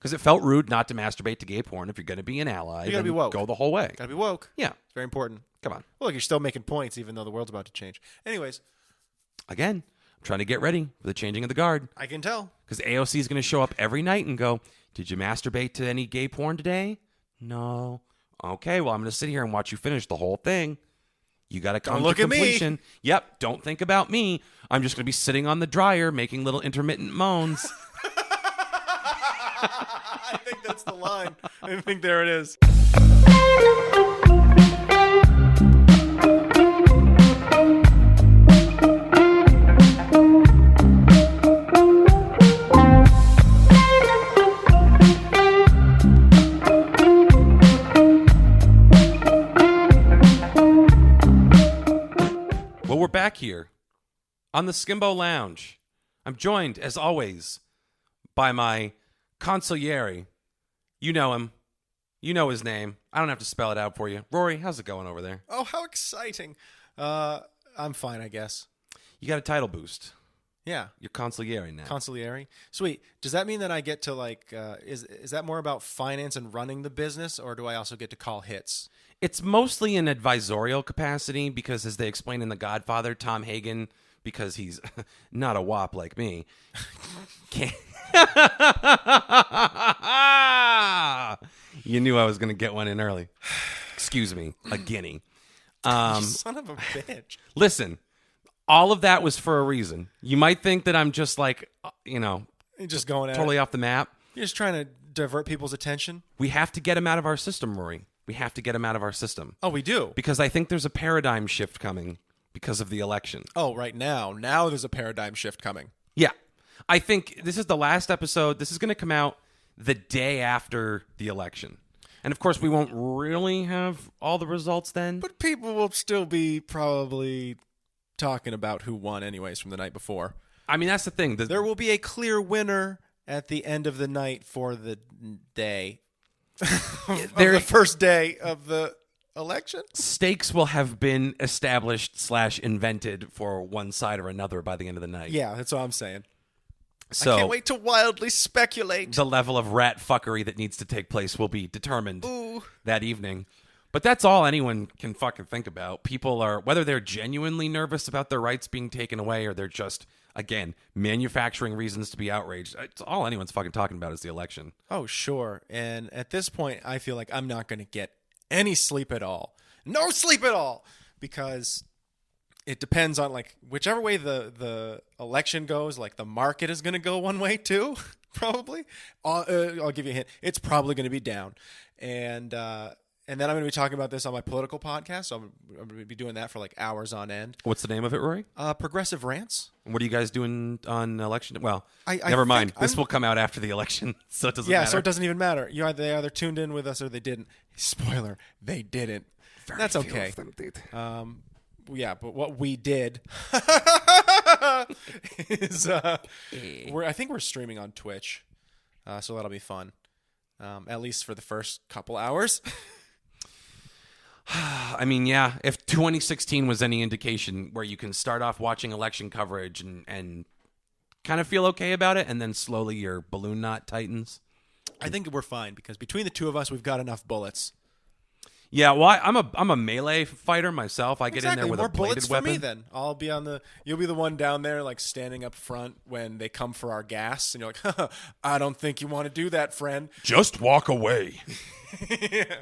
Because it felt rude not to masturbate to gay porn. If you're going to be an ally, You gotta be woke. Go the whole way. Gotta be woke. Yeah. It's very important. Come on. Well, look, you're still making points even though the world's about to change. Anyways. Again, I'm trying to get ready for the changing of the guard. I can tell. Because AOC is going to show up every night and go, did you masturbate to any gay porn today? No. Okay, well, I'm going to sit here and watch you finish the whole thing. You got to come to completion. Yep, don't think about me. I'm just going to be sitting on the dryer making little intermittent moans. I think that's the line. I think there it is. Well, we're back here on the Skimbo Lounge. I'm joined, as always, by my consigliere. You know him. You know his name. I don't have to spell it out for you. Rory, how's it going over there? Oh, how exciting. I'm fine, I guess. You got a title boost. Yeah. You're consigliere now. Consigliere. Sweet. Does that mean that I get to is that more about finance and running the business, or do I also get to call hits? It's mostly an advisorial capacity because, as they explain in The Godfather, Tom Hagen, because he's not a wop like me, can't... You knew I was going to get one in early. Excuse me, a guinea. You son of a bitch. Listen, all of that was for a reason. You might think that I'm just You're just going at totally it. off the map. You're just trying to divert people's attention. We have to get him out of our system, Rory. We have to get him out of our system. Oh, we do? Because I think there's a paradigm shift coming because of the election. Oh, right now. Now there's a paradigm shift coming. Yeah. I think this is the last episode. This is going to come out the day after the election. And, of course, we won't really have all the results then. But people will still be probably talking about who won anyways from the night before. I mean, that's the thing. There will be a clear winner at the end of the night for the day. The first day of the election? Stakes will have been established / invented for one side or another by the end of the night. Yeah, that's what I'm saying. So I can't wait to wildly speculate. The level of rat fuckery that needs to take place will be determined that evening. But that's all anyone can fucking think about. People are, whether they're genuinely nervous about their rights being taken away or they're just, again, manufacturing reasons to be outraged. It's all anyone's fucking talking about is the election. Oh, sure. And at this point, I feel like I'm not going to get any sleep at all. No sleep at all. Because it depends on, whichever way the election goes, the market is going to go one way too, probably. I'll give you a hint. It's probably going to be down. And then I'm going to be talking about this on my political podcast. So I'm going to be doing that for hours on end. What's the name of it, Rory? Progressive Rants. What are you guys doing on election? Well, never mind. This will come out after the election, so it doesn't matter. Yeah, so it doesn't even matter. They either tuned in with us or they didn't. Spoiler, they didn't. That's okay. Few of them did. Yeah, but what we did is I think we're streaming on Twitch, so that'll be fun. At least for the first couple hours. I mean, yeah, if 2016 was any indication where you can start off watching election coverage and kind of feel okay about it, and then slowly your balloon knot tightens. I think we're fine because between the two of us, we've got enough bullets. Yeah, well, I'm a melee fighter myself. I get in there with more a bladed bullets for weapon. me then. I'll be you'll be the one down there standing up front when they come for our gas, and you're like, I don't think you want to do that, friend. Just walk away. Yeah.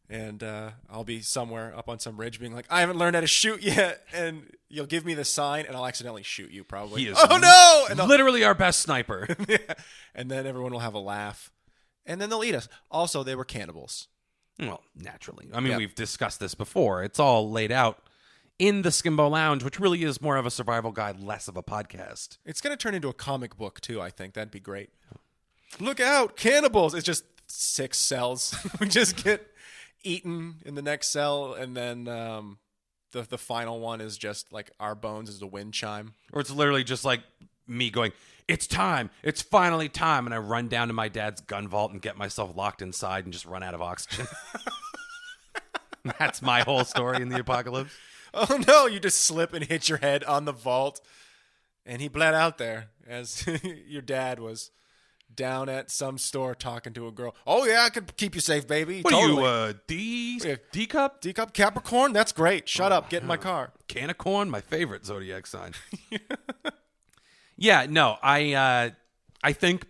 And I'll be somewhere up on some ridge being like, I haven't learned how to shoot yet. And you'll give me the sign, and I'll accidentally shoot you probably. He is no! Literally our best sniper. Yeah. And then everyone will have a laugh. And then they'll eat us. Also, they were cannibals. Well, naturally. I mean, We've discussed this before. It's all laid out in the Skimbo Lounge, which really is more of a survival guide, less of a podcast. It's going to turn into a comic book, too, I think. That'd be great. Look out, cannibals! It's just 6 cells. We just get eaten in the next cell, and then the final one is just our bones is a wind chime. Or it's literally just me going, it's time. It's finally time. And I run down to my dad's gun vault and get myself locked inside and just run out of oxygen. That's my whole story in the apocalypse. Oh, no. You just slip and hit your head on the vault. And he bled out there as your dad was down at some store talking to a girl. Oh, yeah, I could keep you safe, baby. What totally. are you, D cup? D-cup Capricorn? That's great. Shut up. Get in my car. Can of corn, my favorite zodiac sign. Yeah, no, I think,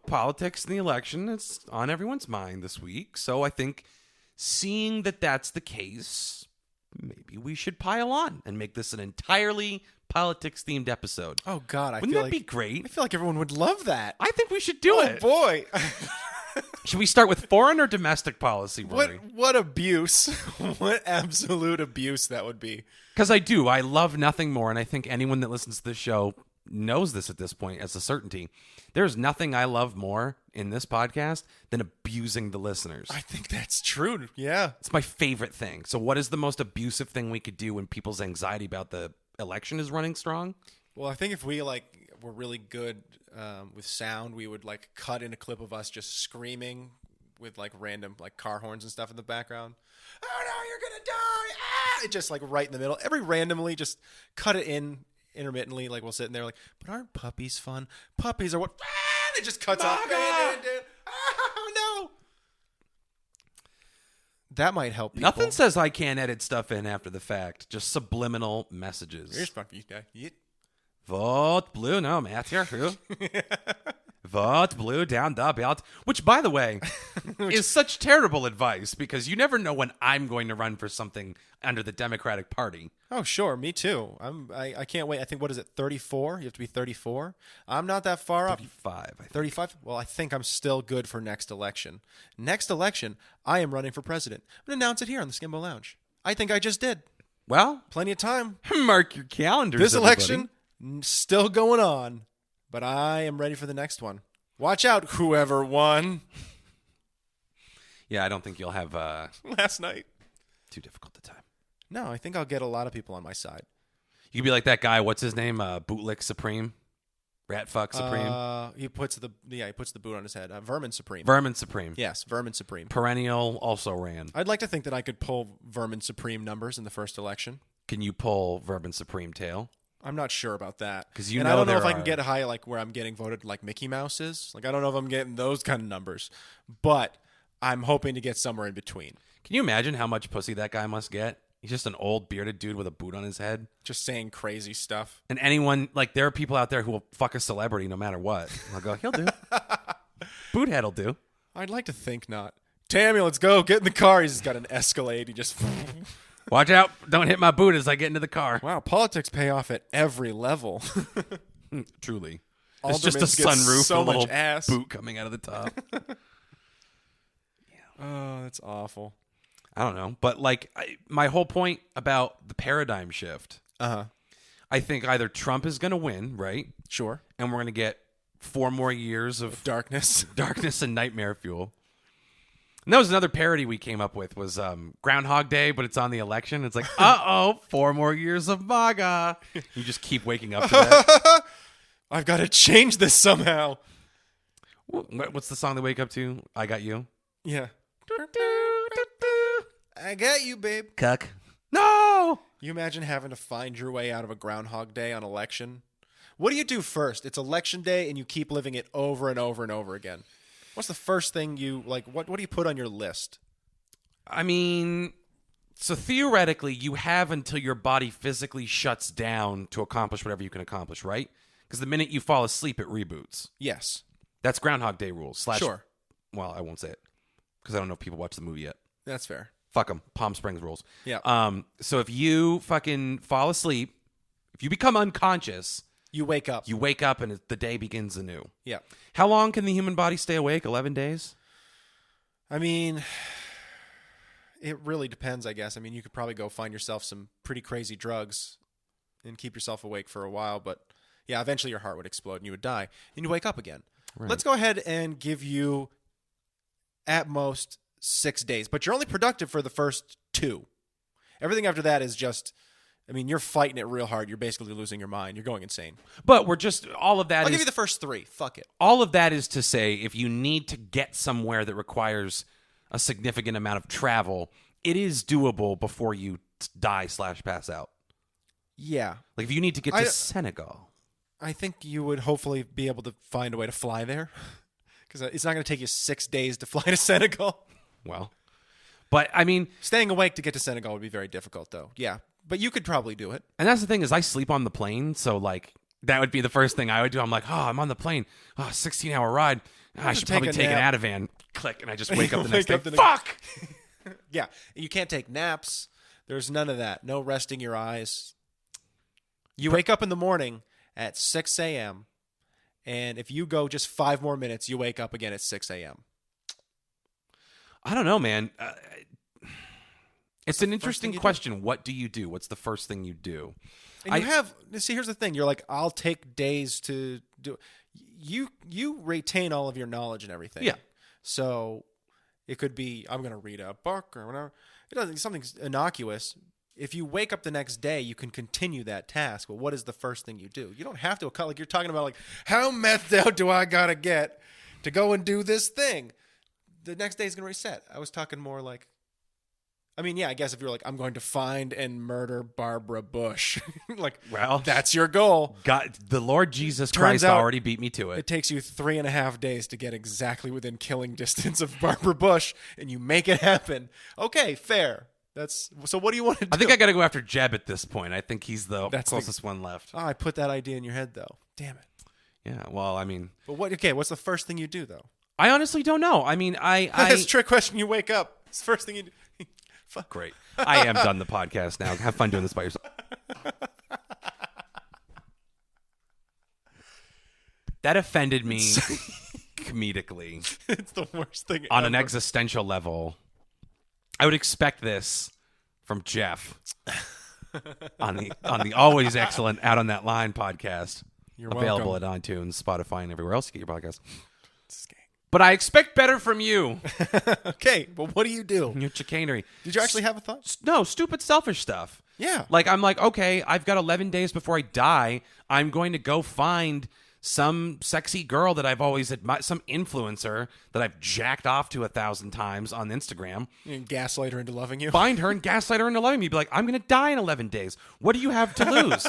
politics and the election is on everyone's mind this week. So I think seeing that that's the case, maybe we should pile on and make this an entirely politics-themed episode. Oh, God. Wouldn't that be great? I feel like everyone would love that. I think we should do it. Oh, boy. Should we start with foreign or domestic policy, Rory? What abuse. What absolute abuse that would be. Because I love nothing more, and I think anyone that listens to this show knows this at this point as a certainty. There's nothing I love more in this podcast than abusing the listeners. I think that's true. Yeah. It's my favorite thing. So what is the most abusive thing we could do when people's anxiety about the election is running strong? Well, I think if we were really good with sound, we would cut in a clip of us just screaming with random car horns and stuff in the background. Oh no, you're gonna die! Ah! It just right in the middle. Every randomly just cut it in intermittently. We'll sit in there but aren't puppies fun? Puppies are what? Ah! It just cuts off. Oh no! That might help people. Nothing says I can't edit stuff in after the fact. Just subliminal messages. Here's puppies, guy. Vote blue. No, Matthew. Vote blue down the belt. Which, by the way, is such terrible advice because you never know when I'm going to run for something under the Democratic Party. Oh, sure. Me too. I can't wait. I think, what is it, 34? You have to be 34? I'm not that far up. 35, I think. 35? Well, I think I'm still good for next election. Next election, I am running for president. I'm going to announce it here on the Skimbo Lounge. I think I just did. Well, plenty of time. Mark your calendars, This everybody. election, still going on, but I am ready for the next one. Watch out, whoever won. Yeah, I don't think you'll have last night. too difficult a time. No, I think I'll get a lot of people on my side. You could be like that guy. What's his name? Bootlick Supreme, Ratfuck Supreme. He puts the boot on his head. Vermin Supreme. Vermin Supreme. Yes, Vermin Supreme. Perennial also ran. I'd like to think that I could pull Vermin Supreme numbers in the first election. Can you pull Vermin Supreme tail? I'm not sure about that. Because I don't know if I can get high where I'm getting voted like Mickey Mouse is. I don't know if I'm getting those kind of numbers. But I'm hoping to get somewhere in between. Can you imagine how much pussy that guy must get? He's just an old bearded dude with a boot on his head. Just saying crazy stuff. And anyone, there are people out there who will fuck a celebrity no matter what. I'll go, he'll do. Boothead'll do. I'd like to think not. Tammy, let's go. Get in the car. He's got an Escalade. He just... Watch out. Don't hit my boot as I get into the car. Wow, politics pay off at every level. Truly. Aldermans It's just a sunroof so with a little much ass. boot coming out of the top. Oh, that's awful. I don't know. But my whole point about the paradigm shift, I think either Trump is going to win, right? Sure. And we're going to get 4 more years of darkness and nightmare fuel. And that was another parody we came up with was Groundhog Day, but it's on the election. It's 4 more years of MAGA. You just keep waking up to that. I've got to change this somehow. What's the song they wake up to? I Got You? Yeah. I got you, babe. Cuck. No! You imagine having to find your way out of a Groundhog Day on election? What do you do first? It's election day and you keep living it over and over and over again. What's the first thing you, what do you put on your list? I mean, so theoretically, you have until your body physically shuts down to accomplish whatever you can accomplish, right? Because the minute you fall asleep, it reboots. Yes. That's Groundhog Day rules. Sure. Well, I won't say it because I don't know if people watch the movie yet. That's fair. Fuck them. Palm Springs rules. Yeah. So if you fucking fall asleep, if you become unconscious... You wake up. You wake up and the day begins anew. Yeah. How long can the human body stay awake? 11 days? I mean, it really depends, I guess. I mean, you could probably go find yourself some pretty crazy drugs and keep yourself awake for a while. But yeah, eventually your heart would explode and you would die. And you wake up again. Right. Let's go ahead and give you at most 6 days. But you're only productive for the first 2. Everything after that is just... I mean, you're fighting it real hard. You're basically losing your mind. You're going insane. But we're just, all of that I'll give you the first 3. Fuck it. All of that is to say, if you need to get somewhere that requires a significant amount of travel, it is doable before you die/pass out. Yeah. Like if you need to get to Senegal. I think you would hopefully be able to find a way to fly there. Because it's not going to take you 6 days to fly to Senegal. Well, but I mean, staying awake to get to Senegal would be very difficult, though. Yeah, but you could probably do it. and that's the thing is I sleep on the plane, so like that would be the first thing I would do. I'm like, I'm on the plane. 16-hour ride. I should probably take an Ativan. Click, and I just wake up the next day. Fuck! Yeah, you can't take naps. There's none of that. No resting your eyes. You wake up in the morning at 6 a.m., and if you go just 5 more minutes, you wake up again at 6 a.m. I don't know, man. It's an interesting question. What do you do? What's the first thing you do? And here's the thing. You're like, I'll take days to do. You retain all of your knowledge and everything. Yeah. So it could be, I'm going to read a book or whatever. It doesn't something innocuous. If you wake up the next day, you can continue that task. But what is the first thing you do? You don't have to. Like you're talking about, like, how methed out do I gotta get to go and do this thing? The next day is gonna reset. I was talking more like, I mean, yeah, I guess if you're like, I'm going to find and murder Barbara Bush, like, well, that's your goal. God, the Lord Jesus Christ already beat me to it. It takes you 3.5 days to get exactly within killing distance of Barbara Bush, and you make it happen. Okay, fair. So what do you want to do? I think I got to go after Jeb at this point. I think he's the closest one left. Oh, I put that idea in your head, though. Damn it. Yeah, well, I mean. But what's the first thing you do, though? I honestly don't know. I mean, That's a trick question. You wake up. It's the first thing you do. Great. I am done the podcast now. Have fun doing this by yourself. That offended me comedically. It's the worst thing on ever. An existential level. I would expect this from Jeff on the always excellent Out on That Line podcast. You're available welcome. at iTunes, Spotify, and everywhere else you get your podcasts. But I expect better from you. Okay, but what do you do? Your chicanery. Did you actually have a thought? No, stupid, selfish stuff. Yeah. Like, I'm like, okay, I've got 11 days before I die. I'm going to go find some sexy girl that I've always admired, some influencer that I've jacked off to 1,000 times on Instagram. And gaslight her into loving you? Find her and gaslight her into loving me. Be like, I'm going to die in 11 days. What do you have to lose?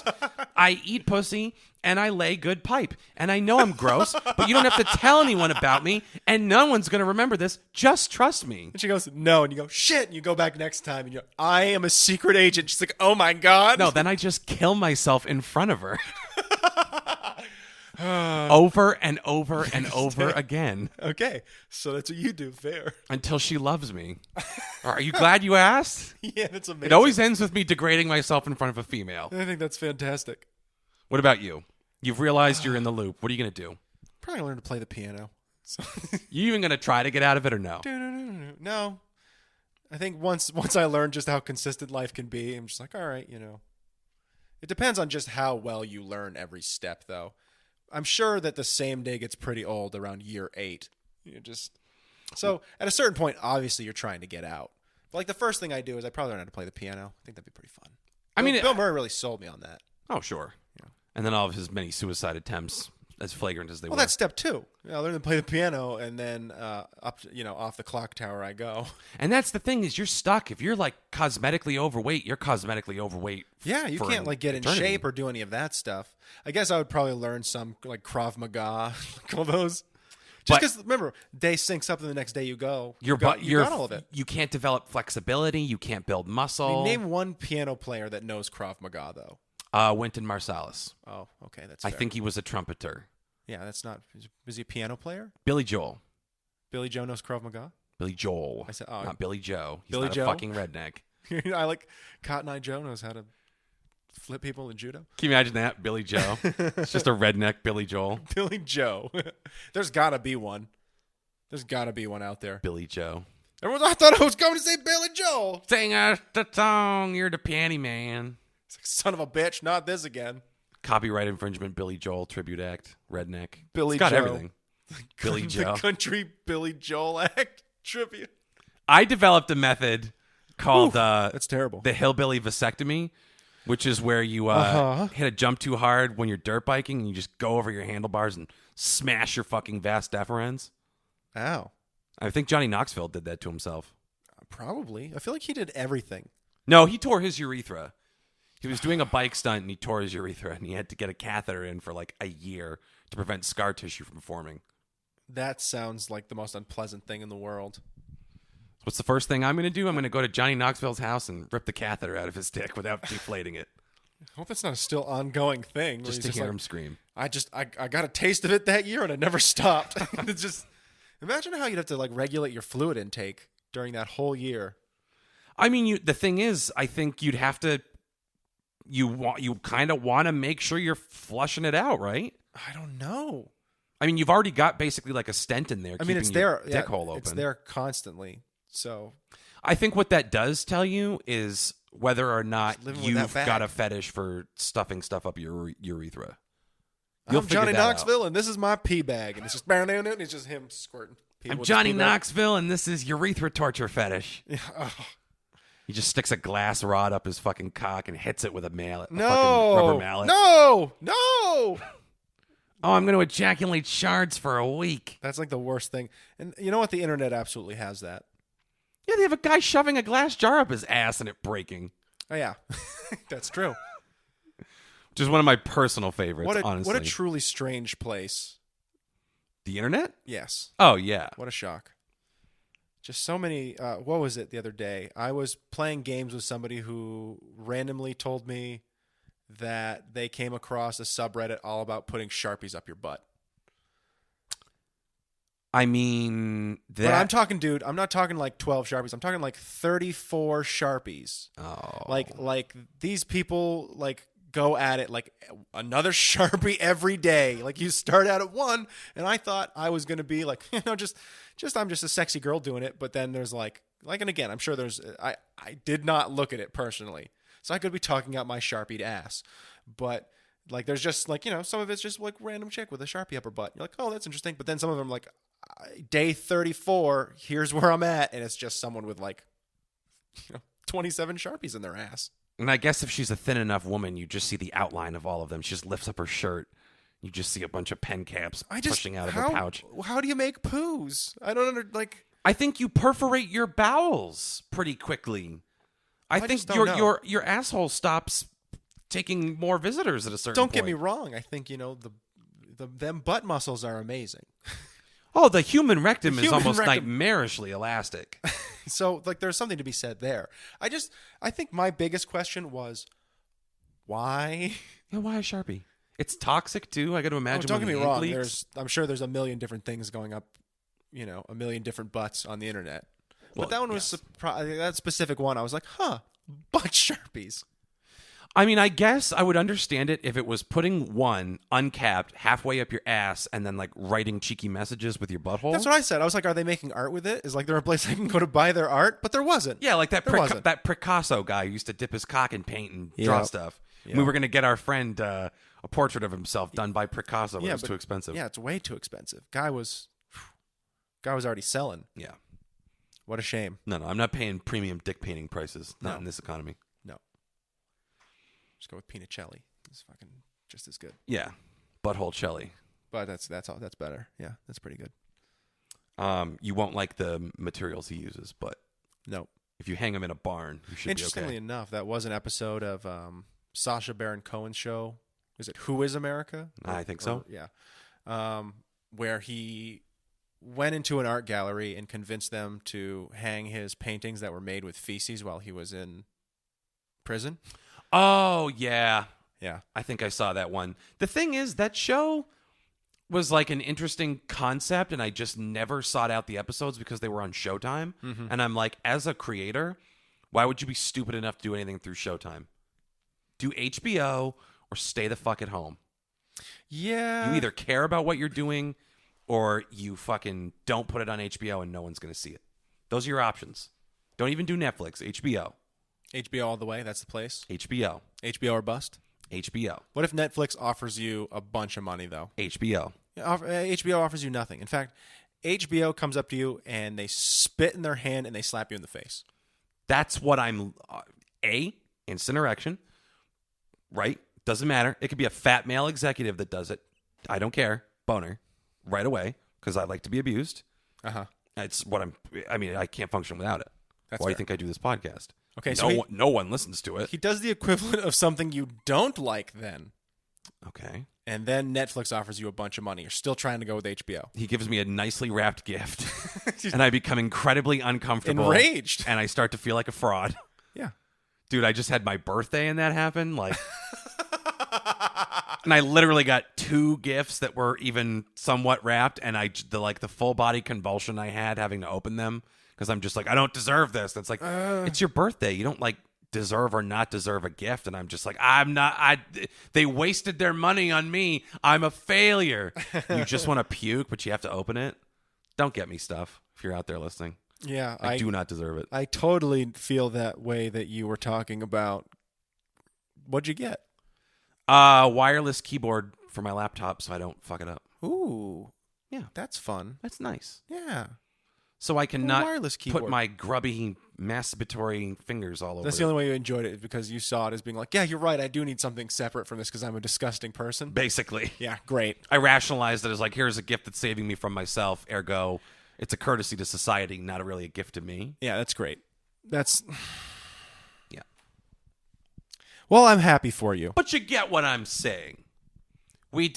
I eat pussy and I lay good pipe. And I know I'm gross, but you don't have to tell anyone about me, and no one's going to remember this. Just trust me. And she goes, no. And you go, shit. And you go back next time and you go, I am a secret agent. She's like, oh my God. No, then I just kill myself in front of her. Over and over and over again. Okay, so that's what you do. Fair. Until she loves me. Are you glad you asked? Yeah, that's amazing. It always ends with me degrading myself in front of a female. I think that's fantastic. What about you? You've realized you're in the loop. What are you going to do? Probably learn to play the piano. So You even going to try to get out of it or no? No. I think once I learn just how consistent life can be, I'm just like, all right, It depends on just how well you learn every step, though. I'm sure that the same day gets pretty old around year 8. So at a certain point, obviously, you're trying to get out. But like the first thing I do is I probably learn how to play the piano. I think that'd be pretty fun. Bill Murray really sold me on that. Oh, sure. Yeah. And then all of his many suicide attempts, as flagrant as they were. Well, that's step 2. I learn to play the piano, and then off the clock tower I go. And that's the thing is you're stuck. If you're like cosmetically overweight, you're cosmetically overweight. Yeah, you can't like get in shape or do any of that stuff. I guess I would probably learn some like Krav Maga, like all those. Just because remember, day syncs up, and the next day you go. You got all of it. You can't develop flexibility. You can't build muscle. Name one piano player that knows Krav Maga though. Wynton Marsalis. Oh, okay, that's. I fair. think he was a trumpeter. Yeah, that's not. Is he a piano player? Billy Joel. Billy Joe knows Krav Maga? Billy Joel. I said, not Billy Joe. He's Billy not Joe? a fucking redneck. I like Cotton Eye Joe knows how to flip people in judo. Can you imagine that? Billy Joe. It's just a redneck Billy Joel. Billy Joe. There's got to be one. There's got to be one out there. Billy Joe. I thought I was going to say Billy Joel. Sing us the song. You're the piano man. It's like, son of a bitch, not this again. Copyright infringement, Billy Joel tribute act, redneck. Billy it's got Joe. Everything. Billy Joe. The country Billy Joel act tribute. I developed a method called that's terrible. The hillbilly vasectomy, which is where you hit a jump too hard when you're dirt biking and you just go over your handlebars and smash your fucking vas deferens. Ow. I think Johnny Knoxville did that to himself. Probably. I feel like he did everything. No, he tore his urethra. He was doing a bike stunt and he tore his urethra and he had to get a catheter in for like a year to prevent scar tissue from forming. That sounds like the most unpleasant thing in the world. What's the first thing I'm going to do? I'm going to go to Johnny Knoxville's house and rip the catheter out of his dick without deflating it. I hope that's not a still ongoing thing. Just to hear him scream. I got a taste of it that year and it never stopped. It's just, imagine how you'd have to like regulate your fluid intake during that whole year. I mean, the thing is, I think you'd have to, you kind of want to make sure you're flushing it out, right? I don't know. I mean, you've already got basically like a stent in there. I mean, it's your there. Dick hole open. It's there constantly. So I think what that does tell you is whether or not you've bag. got a fetish for stuffing stuff up your urethra. I'm Johnny Knoxville, and this is my pee bag, and it's just and it's just him squirting. I'm Johnny Knoxville, and this is urethra torture fetish. Yeah. Oh. He just sticks a glass rod up his fucking cock and hits it with a mallet. No, a fucking rubber mallet. No. Oh, I'm going to ejaculate shards for a week. That's like the worst thing. And you know what? The internet absolutely has that. Yeah, they have a guy shoving a glass jar up his ass and it breaking. Oh, yeah. That's true. Which is one of my personal favorites, honestly. What a truly strange place. The internet? Yes. Oh, yeah. What a shock. Just so many... what was it the other day? I was playing games with somebody who randomly told me that they came across a subreddit all about putting Sharpies up your butt. I mean, But I'm talking, dude, I'm not talking like 12 Sharpies. I'm talking like 34 Sharpies. Oh. Like these people like go at it like another Sharpie every day. Like you start out at one, and I thought I was going to be like, just I'm just a sexy girl doing it. But then there's and again, I'm sure I did not look at it personally. So I could be talking out my Sharpied ass. But like there's just like, some of it's just like random chick with a Sharpie up her butt. You're like, oh, that's interesting. But then some of them like day 34, here's where I'm at. And it's just someone with like 27 Sharpies in their ass. And I guess if she's a thin enough woman, you just see the outline of all of them. She just lifts up her shirt. You just see a bunch of pen caps pushing out of her pouch. How do you make poos? I don't I think you perforate your bowels pretty quickly. I think your asshole stops taking more visitors at a certain point. Don't get me wrong. I think them butt muscles are amazing. Oh, the human rectum is almost nightmarishly elastic. So like there's something to be said there. I think my biggest question was why? Yeah, why a Sharpie? It's toxic too. I got to imagine. Don't get me wrong. Leaks. I'm sure there's a million different things going up, a million different butts on the internet. But that one was that specific one. I was like, butt Sharpies. I mean, I guess I would understand it if it was putting one uncapped halfway up your ass and then like writing cheeky messages with your butthole. That's what I said. I was like, are they making art with it? Is like there a place I can go to buy their art? But there wasn't. Yeah, like that Picasso guy who used to dip his cock in paint and draw stuff. Yep. We were going to get our friend a portrait of himself done by Picasso, but it was too expensive. Yeah, it's way too expensive. Guy was already selling. Yeah. What a shame. No, I'm not paying premium dick painting prices. Not in this economy. No. Just go with Pinicelli. It's fucking just as good. Yeah. Butthole Chelly. But that's better. Yeah, that's pretty good. You won't like the materials he uses, but no. If you hang him in a barn, you should be okay. Interestingly enough, that was an episode of Sacha Baron Cohen's show. Is it Who is America? I think so. Yeah. Where he went into an art gallery and convinced them to hang his paintings that were made with feces while he was in prison. Oh, yeah. Yeah. I think I saw that one. The thing is, that show was like an interesting concept, and I just never sought out the episodes because they were on Showtime. Mm-hmm. And I'm like, as a creator, why would you be stupid enough to do anything through Showtime? Do HBO or stay the fuck at home. Yeah. You either care about what you're doing or you fucking don't put it on HBO and no one's going to see it. Those are your options. Don't even do Netflix. HBO. HBO all the way. That's the place. HBO. HBO or bust. HBO. What if Netflix offers you a bunch of money, though? HBO. HBO offers you nothing. In fact, HBO comes up to you and they spit in their hand and they slap you in the face. That's what I'm... instant erection. Right? Doesn't matter. It could be a fat male executive that does it. I don't care. Boner. Right away. Because I like to be abused. Uh-huh. That's what I can't function without it. That's Why fair. do you think I do this podcast? Okay, so no one listens to it. He does the equivalent of something you don't like then. Okay. and then Netflix offers you a bunch of money. You're still trying to go with HBO. He gives me a nicely wrapped gift, and I become incredibly uncomfortable. Enraged. And I start to feel like a fraud. Yeah. Dude, I just had my birthday and that happened. Like, and I literally got 2 gifts that were even somewhat wrapped, and the full body convulsion I had having to open them because I'm just like, I don't deserve this. That's like, it's your birthday. You don't like deserve or not deserve a gift, and I'm just like, they wasted their money on me. I'm a failure. You just want to puke, but you have to open it. Don't get me stuff if you're out there listening. Yeah, I do not deserve it. I totally feel that way that you were talking about. What'd you get? Wireless keyboard for my laptop so I don't fuck it up. Ooh. Yeah. That's fun. That's nice. Yeah. So I cannot wireless put keyboard. my grubby masturbatory fingers all over That's the only way you enjoyed it, is because you saw it as being like, yeah, you're right, I do need something separate from this because I'm a disgusting person. Basically. Yeah, great. I rationalized it as like, here's a gift that's saving me from myself, ergo, it's a courtesy to society, not really a gift to me. Yeah, that's great. That's... Yeah. Well, I'm happy for you. But you get what I'm saying. We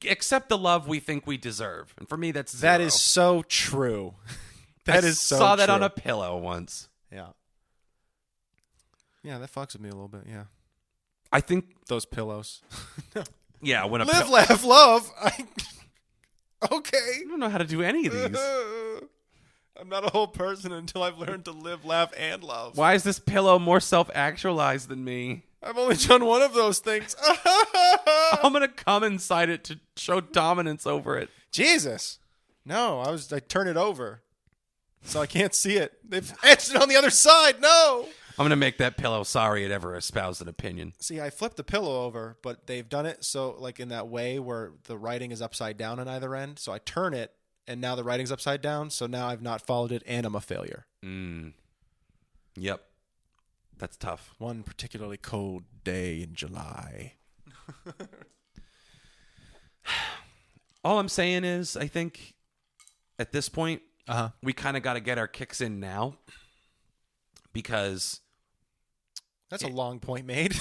accept the love we think we deserve. And for me, that's 0. That is so true. That is so saw that true. on a pillow once. Yeah. Yeah, that fucks with me a little bit, yeah. I think... Those pillows. Yeah, when a Live, laugh, love. Okay. I don't know how to do any of these. I'm not a whole person until I've learned to live, laugh, and love. Why is this pillow more self-actualized than me? I've only done one of those things. I'm going to come inside it to show dominance over it. Jesus. No, I turn it over. So I can't see it. They've etched it on the other side. No. I'm going to make that pillow sorry it ever espoused an opinion. See, I flipped the pillow over, but they've done it so like in that way where the writing is upside down on either end. So I turn it, and now the writing's upside down. So now I've not followed it, and I'm a failure. Yep. That's tough. One particularly cold day in July. All I'm saying is, I think at this point, Uh-huh. we kind of got to get our kicks in now because That's a long point made.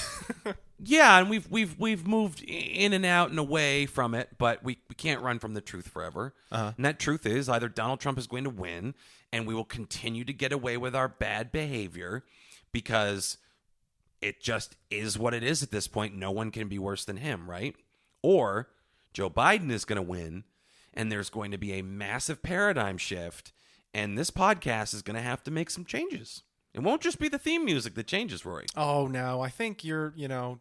yeah, and we've moved in and out and away from it, but we can't run from the truth forever. Uh-huh. And that truth is either Donald Trump is going to win and we will continue to get away with our bad behavior because it just is what it is at this point. No one can be worse than him, right? Or Joe Biden is going to win and there's going to be a massive paradigm shift and this podcast is going to have to make some changes. It won't just be the theme music that changes, Rory. Oh, no. I think Joe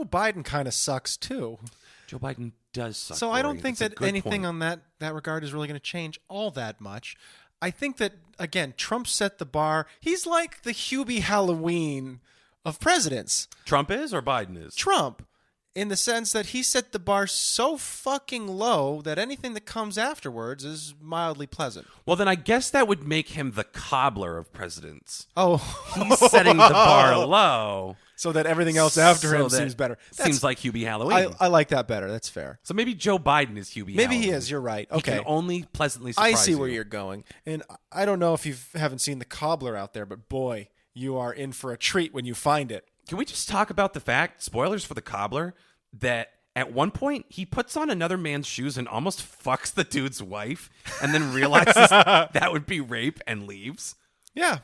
Biden kind of sucks, too. Joe Biden does suck. So I don't think That's a that good anything point. on that regard is really going to change all that much. I think that, again, Trump set the bar. He's like the Hubie Halloween of presidents. Trump is or Biden is? Trump, in the sense that he set the bar so fucking low that anything that comes afterwards is mildly pleasant. Well, then I guess that would make him the cobbler of presidents. Oh. He's setting the bar low. So that everything else after so him that seems better. Seems like Hubie Halloween. I like that better. That's fair. So maybe Joe Biden is Hubie Maybe Halloween. he is. You're right. Okay. He can only pleasantly surprise I see you. where you're going. And I don't know if you haven't seen The Cobbler out there, but boy, you are in for a treat when you find it. Can we just talk about the fact, spoilers for the cobbler, that at one point he puts on another man's shoes and almost fucks the dude's wife and then realizes that would be rape and leaves? Yeah.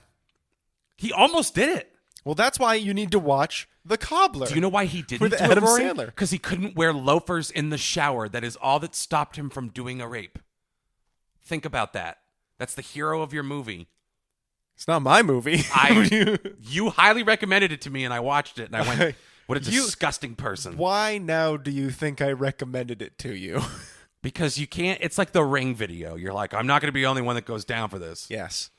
He almost did it. Well, that's why you need to watch The Cobbler. Do you know why he didn't With do Adam it, Rory? Sandler. Because he couldn't wear loafers in the shower. That is all that stopped him from doing a rape. Think about that. That's the hero of your movie. It's not my movie. You highly recommended it to me, and I watched it, and I went, what a disgusting person. Why now do you think I recommended it to you? Because you can't, it's like the Ring video. You're like, I'm not going to be the only one that goes down for this. Yes.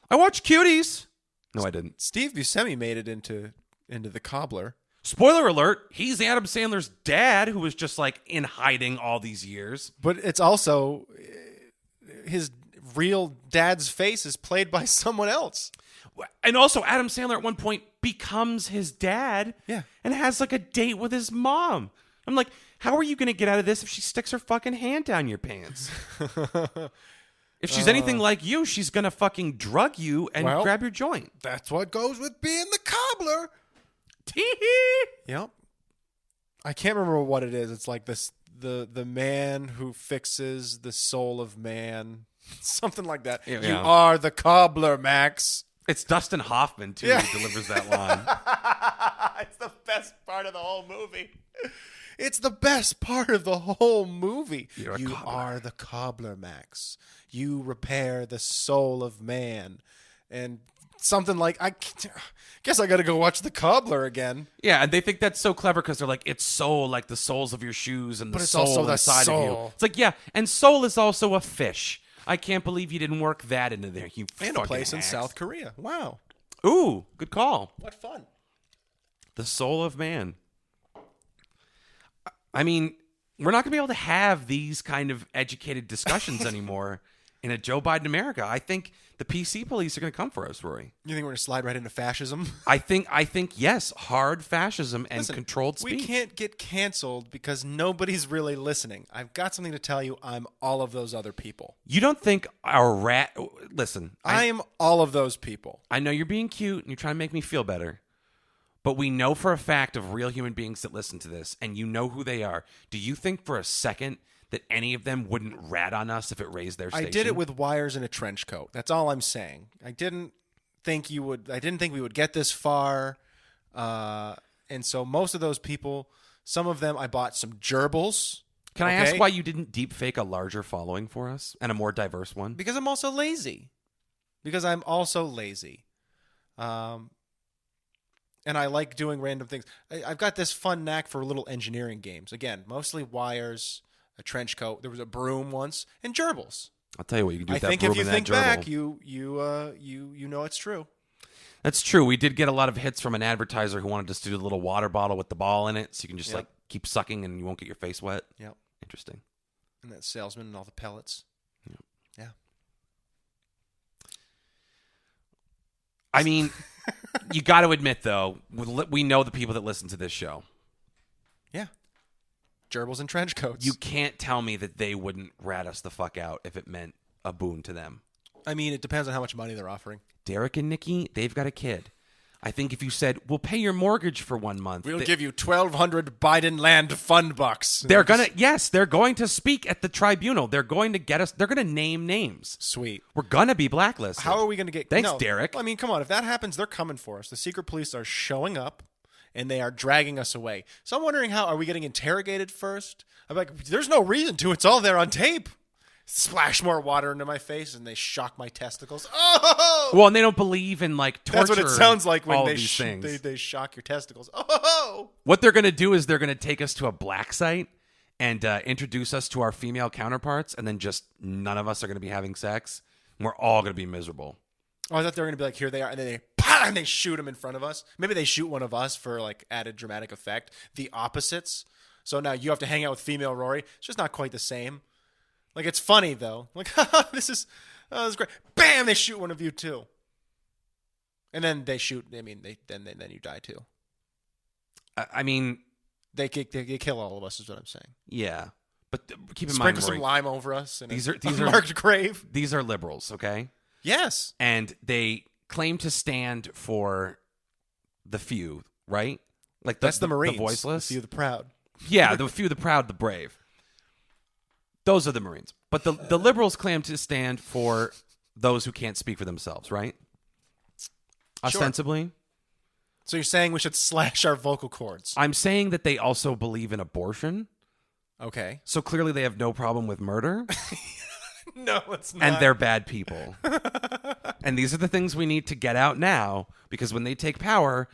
I watched Cuties. No, I didn't. Steve Buscemi made it into The Cobbler. Spoiler alert, he's Adam Sandler's dad, who was just like in hiding all these years. But it's also his real dad's face is played by someone else. And also, Adam Sandler at one point becomes his dad. Yeah. And has like a date with his mom. I'm like, how are you going to get out of this if she sticks her fucking hand down your pants? If she's anything like you, she's going to fucking drug you and grab your joint. That's what goes with being the cobbler. Tee-hee. Yep. I can't remember what it is. It's like this the man who fixes the soul of man. Something like that. Yeah. You are the cobbler, Max. It's Dustin Hoffman, too, who delivers that line. It's the best part of the whole movie. It's the best part of the whole movie. You are the cobbler, Max. You repair the soul of man. And something like, I guess I got to go watch The Cobbler again. Yeah, and they think that's so clever because they're like, it's soul, like the soles of your shoes and the it's soul also the inside of you. soul. It's like, yeah, and soul is also a fish. I can't believe you didn't work that into there, you And fucking a place hacks. in South Korea. Wow. Ooh, good call. What fun. The soul of man. I mean, we're not going to be able to have these kind of educated discussions anymore in a Joe Biden America. I think the PC police are going to come for us, Rory. You think we're going to slide right into fascism? I think yes, hard fascism and Listen, controlled speech. We can't get canceled because nobody's really listening. I've got something to tell you. I'm all of those other people. You don't think our listen, I am all of those people. I know you're being cute and you're trying to make me feel better. But we know for a fact of real human beings that listen to this, and you know who they are. Do you think for a second that any of them wouldn't rat on us if it raised their station? I did it with wires in a trench coat. That's all I'm saying. I didn't think we would get this far. And so most of those people, some of them, I bought some gerbils. Can I ask why you didn't deep fake a larger following for us and a more diverse one? Because I'm also lazy. And I like doing random things. I've got this fun knack for little engineering games. Again, mostly wires, a trench coat. There was a broom once, and gerbils. I'll tell you what you can do with that I think broom if you and think that gerbil. back, you know it's true. That's true. We did get a lot of hits from an advertiser who wanted us to do a little water bottle with the ball in it, so you can just like keep sucking and you won't get your face wet. Yep. Interesting. And that salesman and all the pellets. Yep. Yeah. I mean, you got to admit, though, we know the people that listen to this show. Yeah. Gerbils and trench coats. You can't tell me that they wouldn't rat us the fuck out if it meant a boon to them. I mean, it depends on how much money they're offering. Derek and Nikki, they've got a kid. I think if you said, we'll pay your mortgage for 1 month. We'll give you 1,200 Biden land fund bucks. They're going to speak at the tribunal. They're going to get us. They're going to name names. Sweet. We're going to be blacklisted. How are we going to get... Thanks, Derek. I mean, come on. If that happens, they're coming for us. The secret police are showing up, and they are dragging us away. So I'm wondering are we getting interrogated first? I'm like, there's no reason to. It's all there on tape. Splash more water into my face, and they shock my testicles. Oh! Well, and they don't believe in, like, torture. That's what it sounds like when they they shock your testicles. Oh! What they're going to do is they're going to take us to a black site and introduce us to our female counterparts, and then just none of us are going to be having sex. And we're all going to be miserable. Oh, I thought they were going to be like, here they are, and then they shoot them in front of us. Maybe they shoot one of us for, like, added dramatic effect. The opposites. So now you have to hang out with female Rory. It's just not quite the same. Like, it's funny, though. Like, this is great. Bam! They shoot one of you, too. And then they shoot, then you die, too. I mean... They kill all of us, is what I'm saying. Yeah. But keep in mind, Sprinkle some lime over us. And these are marked grave. These are liberals, okay? Yes. And they claim to stand for the few, right? Like that's the Marines. The voiceless. The few, the proud. Yeah, the few, the proud, the brave. Those are the Marines. But the liberals claim to stand for those who can't speak for themselves, right? Ostensibly. Sure. So you're saying we should slash our vocal cords? I'm saying that they also believe in abortion. Okay. So clearly they have no problem with murder. No, it's not. And they're bad people. And these are the things we need to get out now, because when they take power,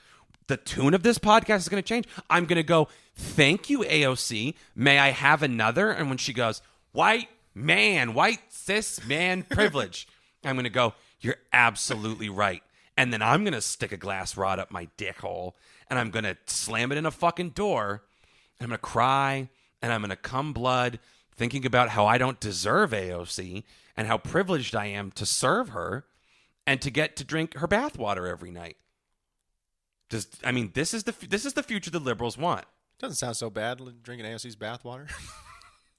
the tune of this podcast is going to change. I'm going to go, thank you, AOC. May I have another? And when she goes, white cis man privilege, I'm going to go, you're absolutely right. And then I'm going to stick a glass rod up my dick hole, and I'm going to slam it in a fucking door, and I'm going to cry, and I'm going to cum blood, thinking about how I don't deserve AOC and how privileged I am to serve her and to get to drink her bathwater every night. This is the future the liberals want. Doesn't sound so bad, drinking AOC's bathwater.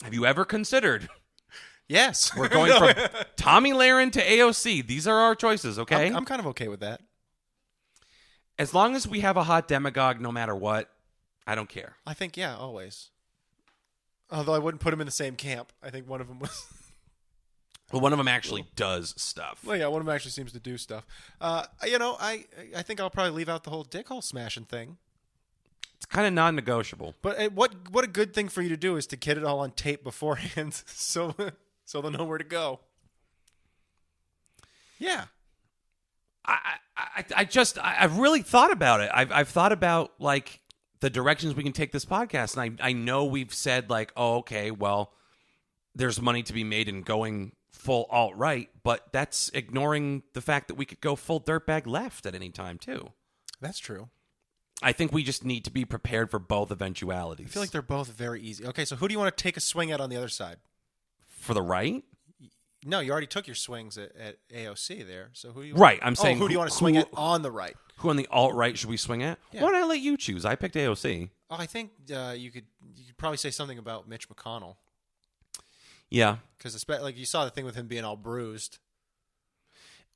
Have you ever considered? Yes. We're going from Tommy Lahren to AOC. These are our choices, okay? I'm kind of okay with that. As long as we have a hot demagogue, no matter what, I don't care. I think, yeah, always. Although I wouldn't put them in the same camp. I think one of them was... Well, one of them actually does stuff. Well, yeah, one of them actually seems to do stuff. I think I'll probably leave out the whole dick hole smashing thing. It's kind of non-negotiable. But what a good thing for you to do is to get it all on tape beforehand, so they'll know where to go. Yeah. I've really thought about it. I've thought about like the directions we can take this podcast, and I know we've said like, oh, okay, well, there's money to be made in going full alt-right, but that's ignoring the fact that we could go full dirtbag left at any time too. That's true. I think we just need to be prepared for both eventualities. I feel like they're both very easy. Okay, so who do you want to take a swing at on the other side? For the right? No, you already took your swings at AOC there. So who do you right? I'm saying who do you want to swing at on the right? Who on the alt-right should we swing at? Yeah. Why don't I let you choose? I picked AOC. Oh, I think you could probably say something about Mitch McConnell. Yeah. Because like you saw the thing with him being all bruised.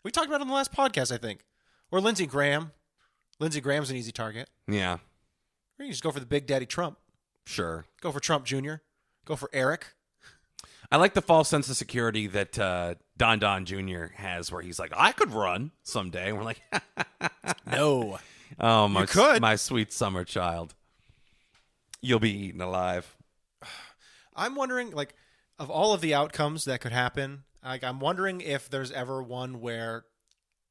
We talked about it on the last podcast, I think. Or Lindsey Graham. Lindsey Graham's an easy target. Yeah. Or you just go for the Big Daddy Trump. Sure. Go for Trump Jr. Go for Eric. I like the false sense of security that Don Jr. has where he's like, I could run someday. And we're like, no. Oh, you could. My sweet summer child. You'll be eaten alive. I'm wondering, like, of all of the outcomes that could happen, like, I'm wondering if there's ever one where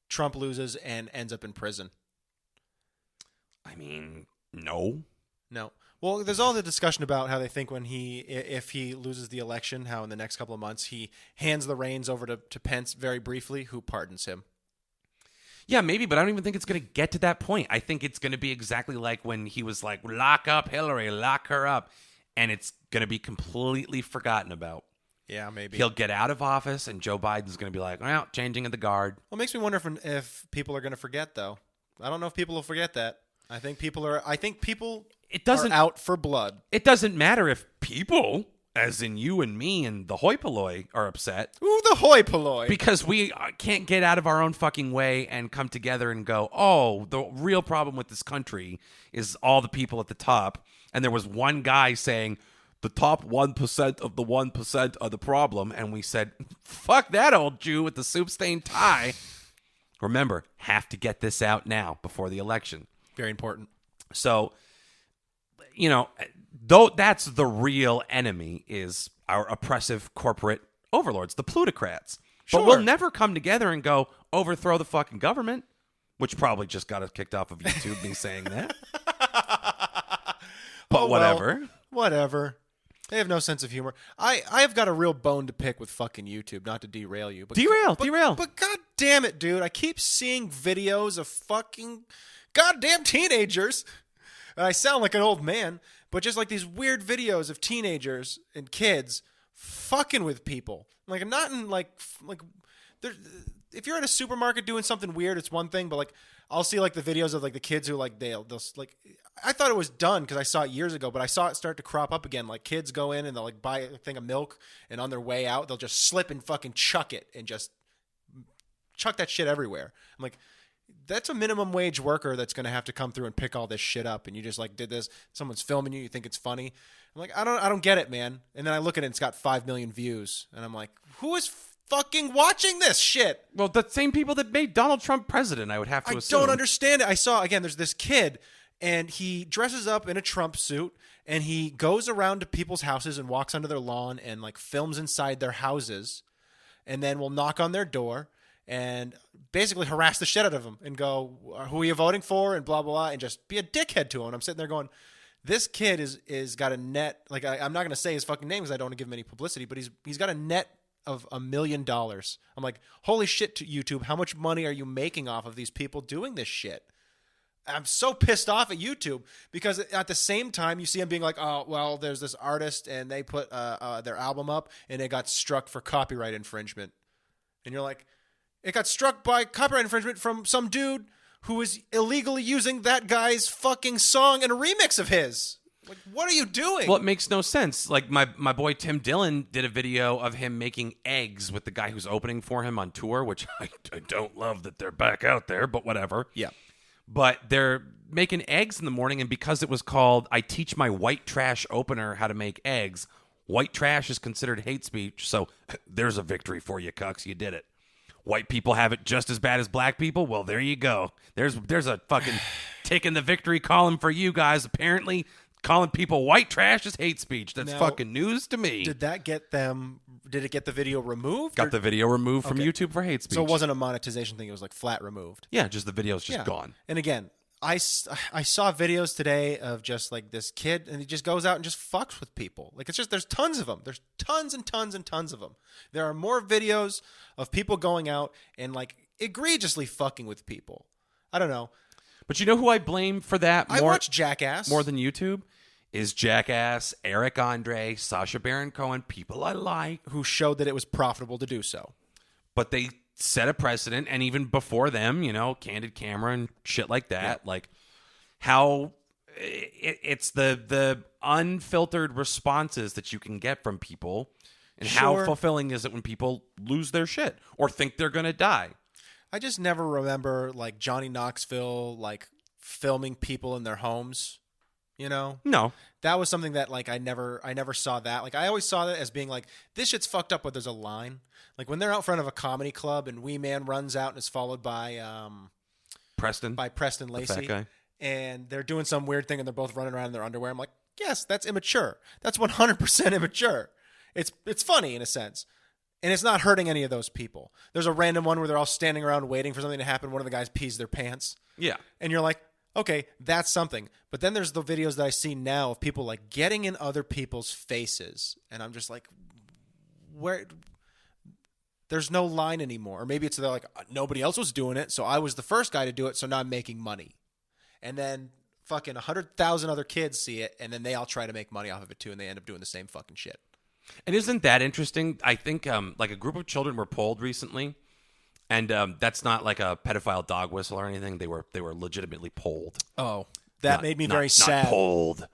Trump loses and ends up in prison. I mean, no. No. Well, there's all the discussion about how they think if he loses the election, how in the next couple of months he hands the reins over to Pence very briefly, who pardons him. Yeah, maybe, but I don't even think it's going to get to that point. I think it's going to be exactly like when he was like, lock up Hillary, lock her up. And it's going to be completely forgotten about. Yeah, maybe. He'll get out of office, and Joe Biden's going to be like, well, changing of the guard. Well, it makes me wonder if people are going to forget, though. I don't know if people will forget that. I think people are out for blood. It doesn't matter if people, as in you and me and the hoi polloi, are upset. Ooh, the hoi polloi. Because we can't get out of our own fucking way and come together and go, oh, the real problem with this country is all the people at the top. And there was one guy saying, the top 1% of the 1% are the problem. And we said, fuck that old Jew with the soup-stained tie. Remember, have to get this out now before the election. Very important. So, though that's the real enemy is our oppressive corporate overlords, the plutocrats. Sure. But we'll never come together and go overthrow the fucking government, which probably just got us kicked off of YouTube, me saying that. But whatever. Well, whatever. They have no sense of humor. I've got a real bone to pick with fucking YouTube, not to derail you. But Derail. But god damn it, dude. I keep seeing videos of fucking goddamn teenagers. And I sound like an old man, but just like these weird videos of teenagers and kids fucking with people. Like, not in like if you're at a supermarket doing something weird, it's one thing, but like I'll see like the videos of like the kids who like they'll like, I thought it was done because I saw it years ago, but I saw it start to crop up again. Like kids go in and they'll like buy a thing of milk, and on their way out they'll just slip and fucking chuck it and just chuck that shit everywhere. I'm like, that's a minimum wage worker that's going to have to come through and pick all this shit up, and you just like did this. Someone's filming you. You think it's funny. I'm like, I don't get it, man. And then I look at it, and it's got 5 million views, and I'm like, who is fucking watching this shit? Well, the same people that made Donald Trump president, I would have to assume. I don't understand it. I saw, again, there's this kid, and he dresses up in a Trump suit, and he goes around to people's houses and walks onto their lawn and like films inside their houses, and then will knock on their door and basically harass the shit out of them and go, who are you voting for? And blah, blah, blah, and just be a dickhead to him. And I'm sitting there going, this kid is got a net, like I'm not going to say his fucking name because I don't want to give him any publicity, but he's got a net of $1 million. I'm like, holy shit, to YouTube, how much money are you making off of these people doing this shit? I'm so pissed off at YouTube because at the same time you see them being like, oh, well, there's this artist and they put their album up and it got struck for copyright infringement. And you're like, it got struck by copyright infringement from some dude who is illegally using that guy's fucking song and a remix of his. Like, what are you doing? Well, it makes no sense. Like, my boy Tim Dillon did a video of him making eggs with the guy who's opening for him on tour, which I don't love that they're back out there, but whatever. Yeah. but they're making eggs in the morning, and because it was called I teach my white trash opener how to make eggs, white trash is considered hate speech, so there's a victory for you, cucks. You did it. White people have it just as bad as black people. Well, there you go. There's a fucking tick in the victory column for you guys. Apparently, calling people white trash is hate speech. That's fucking news to me. Did that get them? Did it get the video removed? Got the video removed from YouTube for hate speech. So it wasn't a monetization thing. It was like flat removed. Yeah, just the video's just gone. And again, I saw videos today of just like this kid, and he just goes out and just fucks with people. Like, it's just, there's tons of them. There's tons and tons and tons of them. There are more videos of people going out and like egregiously fucking with people. I don't know. But you know who I blame for that? I watch Jackass more than YouTube. Is Jackass, Eric Andre, Sacha Baron Cohen, people I like. Who showed that it was profitable to do so. But they set a precedent, and even before them, you know, Candid Camera and shit like that, like how it's the unfiltered responses that you can get from people, and how fulfilling is it when people lose their shit or think they're going to die. I just never remember like Johnny Knoxville like filming people in their homes. You know? No. That was something that like I never saw that. Like I always saw that as being like, this shit's fucked up, but there's a line. Like when they're out front of a comedy club and Wee Man runs out and is followed by Preston Lacey. That guy. And they're doing some weird thing and they're both running around in their underwear. I'm like, yes, that's immature. That's 100% immature. It's funny in a sense. And it's not hurting any of those people. There's a random one where they're all standing around waiting for something to happen. One of the guys pees their pants. Yeah. And you're like, okay, that's something. But then there's the videos that I see now of people like getting in other people's faces. And I'm just like, where? There's no line anymore. Or maybe it's they're like, nobody else was doing it, so I was the first guy to do it, so now I'm making money. And then fucking 100,000 other kids see it, and then they all try to make money off of it too, and they end up doing the same fucking shit. And isn't that interesting? I think like a group of children were polled recently. And that's not like a pedophile dog whistle or anything. They were legitimately polled. Oh, that made me very sad. Not polled.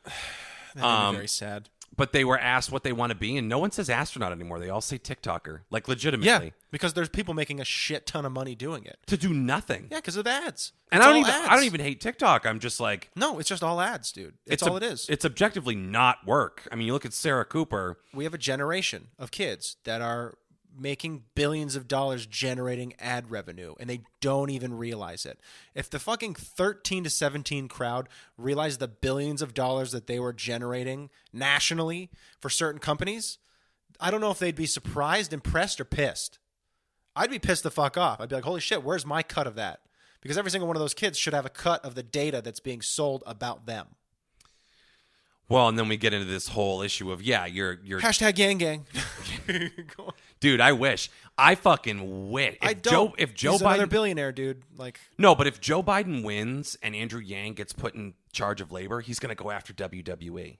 That made me very sad. But they were asked what they want to be, and no one says astronaut anymore. They all say TikToker, like legitimately. Yeah, because there's people making a shit ton of money doing it to do nothing. Yeah, because of ads. And I don't even hate TikTok. I'm just like, no, it's just all ads, dude. It's all it is. It's objectively not work. I mean, you look at Sarah Cooper. We have a generation of kids that are making billions of dollars generating ad revenue, and they don't even realize it. If the fucking 13 to 17 crowd realized the billions of dollars that they were generating nationally for certain companies, I don't know if they'd be surprised, impressed, or pissed. I'd be pissed the fuck off. I'd be like, holy shit, where's my cut of that? Because every single one of those kids should have a cut of the data that's being sold about them. Well, and then we get into this whole issue of, you're hashtag gang gang. Dude, I wish. I fucking wish. If Joe He's Biden, another billionaire, dude. Like, no, but if Joe Biden wins and Andrew Yang gets put in charge of labor, he's going to go after WWE.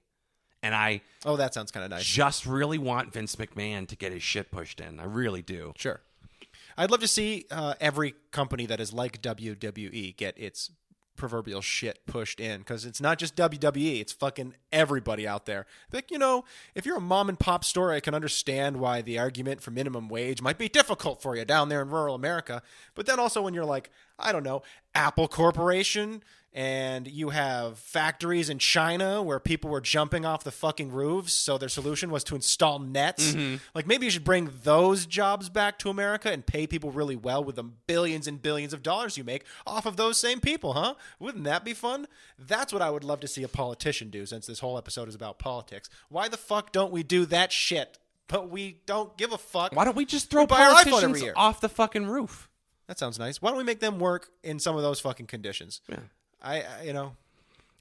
And that sounds kind of nice. Just really want Vince McMahon to get his shit pushed in. I really do. Sure. I'd love to see every company that is like WWE get its proverbial shit pushed in, because it's not just WWE, it's fucking everybody out there. Like, if you're a mom and pop store, I can understand why the argument for minimum wage might be difficult for you down there in rural America. But then also when you're like, I don't know, Apple Corporation, and you have factories in China where people were jumping off the fucking roofs, so their solution was to install nets. Mm-hmm. Like, maybe you should bring those jobs back to America and pay people really well with the billions and billions of dollars you make off of those same people, huh? Wouldn't that be fun? That's what I would love to see a politician do, since this whole episode is about politics. Why the fuck don't we do that shit? But we don't give a fuck. Why don't we just throw politicians off the fucking roof? That sounds nice. Why don't we make them work in some of those fucking conditions? Yeah.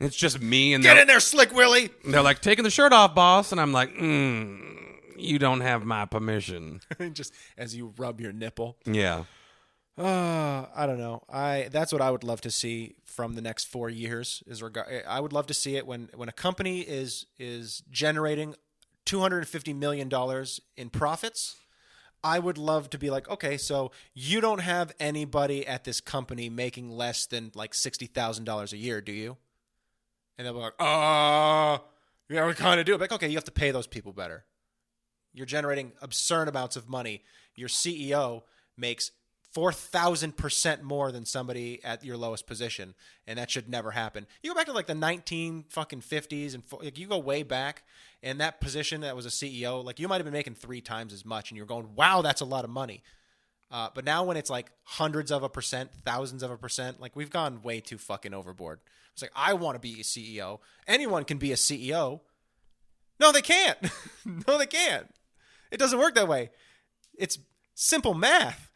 It's just me and get in there, Slick Willie. They're like, taking the shirt off, boss, and I'm like, you don't have my permission. Just as you rub your nipple. Yeah. I don't know. That's what I would love to see from the next 4 years. I would love to see it when a company is generating $250 million in profits. I would love to be like, okay, so you don't have anybody at this company making less than like $60,000 a year, do you? And they'll be like, yeah, we kind of do. Like, okay, you have to pay those people better. You're generating absurd amounts of money. Your CEO makes 4,000% more than somebody at your lowest position, and that should never happen. You go back to like the 1950s, and like, you go way back, and that position that was a CEO, like you might have been making 3 times as much, and you're going, wow, that's a lot of money. But now when it's like hundreds of a percent, thousands of a percent, like we've gone way too fucking overboard. It's like, I want to be a CEO. Anyone can be a CEO. No, they can't. No, they can't. It doesn't work that way. It's simple math.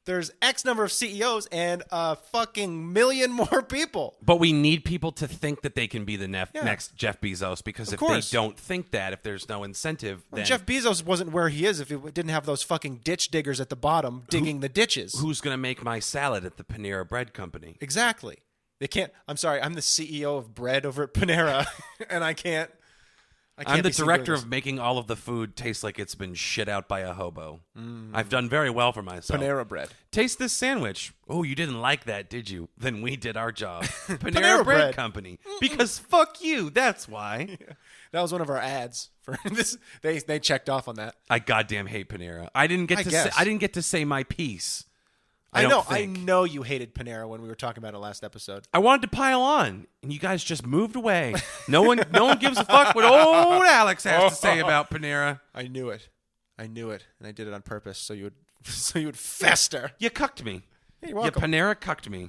There's X number of CEOs and a fucking million more people. But we need people to think that they can be the next Jeff Bezos, because if they don't think that, if there's no incentive, then Jeff Bezos wasn't where he is if he didn't have those fucking ditch diggers at the bottom digging the ditches. Who's going to make my salad at the Panera Bread Company? Exactly. They can't. I'm sorry. I'm the CEO of bread over at Panera, and I can't. I'm the director of making all of the food taste like it's been shit out by a hobo. I've done very well for myself. Panera Bread. Taste this sandwich. Oh, you didn't like that, did you? Then we did our job. Panera Bread Company. Because fuck you. That's why. Yeah. That was one of our ads for this. They checked off on that. I goddamn hate Panera. I didn't get to say my piece. I know you hated Panera when we were talking about it last episode. I wanted to pile on, and you guys just moved away. No one gives a fuck what old Alex has to say about Panera. I knew it, and I did it on purpose so you would fester. You cucked me. Hey, you're welcome. You Panera cucked me.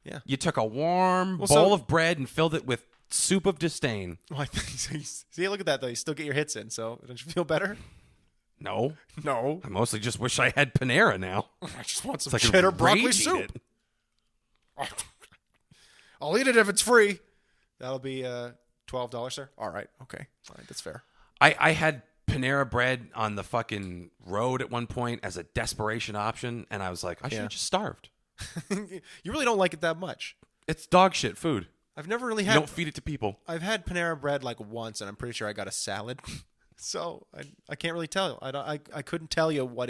Yeah. You took a warm bowl of bread and filled it with soup of disdain. Well, see, look at that though. You still get your hits in, so don't you feel better? No. I mostly just wish I had Panera now. I just want some cheddar broccoli soup. I'll eat it if it's free. That'll be $12, sir. All right. Okay. All right. That's fair. I had Panera Bread on the fucking road at one point as a desperation option, and I was like, I should have just starved. You really don't like it that much. It's dog shit food. I've never really had. You don't feed it to people. I've had Panera Bread like once, and I'm pretty sure I got a salad. So I can't really tell. I couldn't tell you what